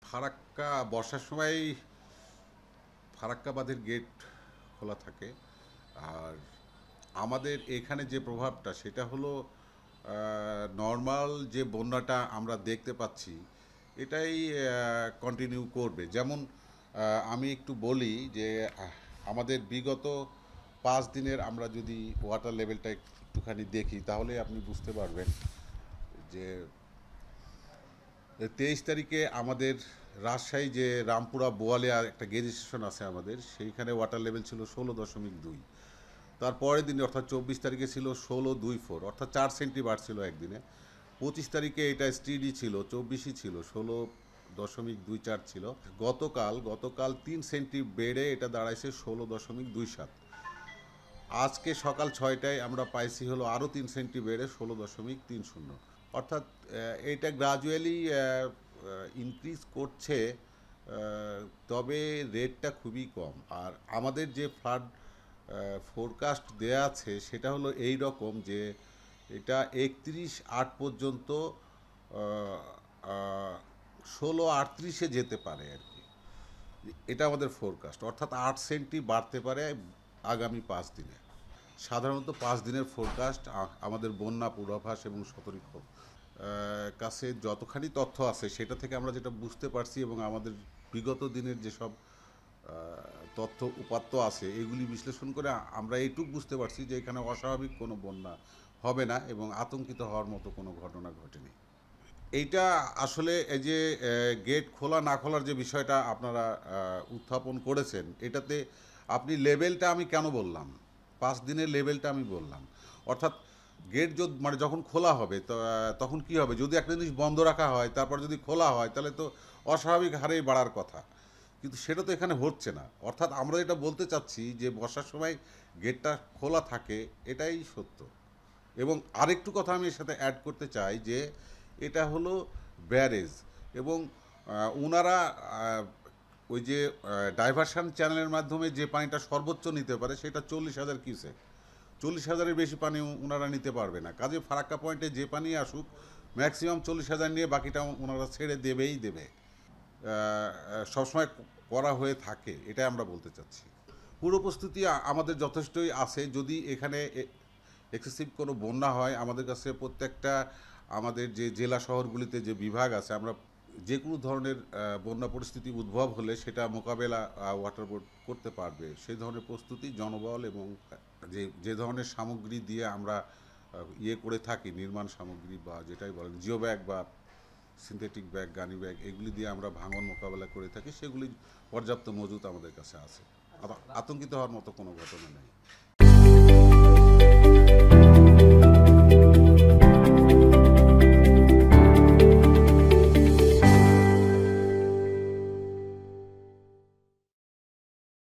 ফারাক্কা বর্ষার সময় ফারাক্কা বাঁধের গেট খোলা থাকে। আর আমাদের এখানে যে প্রভাবটা সেটা হলো নর্মাল যে বন্যাটা আমরা দেখতে পাচ্ছি এটাই কন্টিনিউ করবে। যেমন আমি একটু বলি যে আমাদের বিগত 5 দিনের আমরা যদি ওয়াটার লেভেলটা একটুখানি দেখি তাহলে আপনি বুঝতে পারবেন যে 23 তারিখে আমাদের রাজশাহী যে রামপুরা বোয়ালিয়া একটা গেজ স্টেশন আছে আমাদের, সেইখানে ওয়াটার লেভেল ছিল 16.2। তারপরের দিনে অর্থাৎ 24 তারিখে ছিল 16.24, অর্থাৎ 4 সেন্টি বাড়ছিল একদিনে। 25 তারিখে এটা স্টিডি ছিল, 24ই ছিল, 16.24 ছিল। গতকাল 3 সেন্টি বেড়ে এটা দাঁড়াইছে 16.27। আজকে সকাল 6টায় আমরা পাইছি হলো আরও 3 সেন্টি বেড়ে 16.30। অর্থাৎ এইটা গ্রাজুয়ালি ইনক্রিজ করছে, তবে রেটটা খুবই কম। আর আমাদের যে ফ্লাড ফোরকাস্ট দেয়া আছে সেটা হলো এই রকম যে এটা 31/8 পর্যন্ত 16:38-এ যেতে পারে আর কি। এটা আমাদের ফোরকাস্ট, অর্থাৎ 8 সেন্টি বাড়তে পারে আগামী 5 দিনে। সাধারণত 5 দিনের ফোরকাস্ট আমাদের বন্যা পূর্বাভাস এবং সতর্ক কাছে যতখানি তথ্য আছে সেটা থেকে আমরা যেটা বুঝতে পারছি এবং আমাদের বিগত দিনের যেসব তথ্য উপাত্ত আছে এগুলি বিশ্লেষণ করে আমরা এইটুক বুঝতে পারছি যে এখানে অস্বাভাবিক কোনো বন্যা হবে না এবং আতঙ্কিত হওয়ার মতো কোনো ঘটনা ঘটেনি। এইটা আসলে এই যে গেট খোলা না খোলার যে বিষয়টা আপনারা উত্থাপন করেছেন, এটাতে আপনি লেভেলটা আমি কেন বললাম, 5 দিনের লেভেলটা আমি বললাম। অর্থাৎ গেট মানে যখন খোলা হবে তখন কি হবে, যদি একটা জিনিস বন্ধ রাখা হয় তারপর যদি খোলা হয় তাহলে তো অস্বাভাবিক হারেই বাড়ার কথা, কিন্তু সেটা তো এখানে হচ্ছে না। অর্থাৎ আমরা যেটা বলতে চাচ্ছি যে বর্ষার সময় গেটটা খোলা থাকে, এটাই সত্য। এবং আরেকটু কথা আমি এর সাথে অ্যাড করতে চাই যে এটা হলো ব্যারেজ, এবং ওনারা ওই যে ডাইভারশন চ্যানেলের মাধ্যমে যে পানিটা সর্বোচ্চ নিতে পারে সেটা 40,000 কিউসেক। 40,000-এর বেশি পানি ওনারা নিতে পারবে না। কাজে ফারাক্কা পয়েন্টে যে পানি আসুক ম্যাক্সিমাম 40,000 নিয়ে বাকিটা ওনারা ছেড়ে দেবেই দেবে। সবসময় করা হয়ে থাকে, এটাই আমরা বলতে চাচ্ছি। পুরো প্রস্তুতি আমাদের যথেষ্টই আছে। যদি এখানে এক্সেসিভ কোনো বন্যা হয়, আমাদের কাছে প্রত্যেকটা আমাদের যে জেলা শহরগুলিতে যে বিভাগ আছে, আমরা যে কোনো ধরনের বন্যা পরিস্থিতি উদ্ভব হলে সেটা মোকাবেলা ওয়াটার বোর্ড করতে পারবে। সেই ধরনের প্রস্তুতি জনবল এবং যে যে ধরনের সামগ্রী দিয়ে আমরা ইয়ে করে থাকি, নির্মাণ সামগ্রী বা যেটাই বলেন জিও ব্যাগ বা সিনথেটিক ব্যাগ, গানি ব্যাগ, এগুলি দিয়ে আমরা ভাঙন মোকাবেলা করে থাকি, সেগুলি পর্যাপ্ত মজুত আমাদের কাছে আছে। আতঙ্কিত হওয়ার মতো কোনো ঘটনা নেই।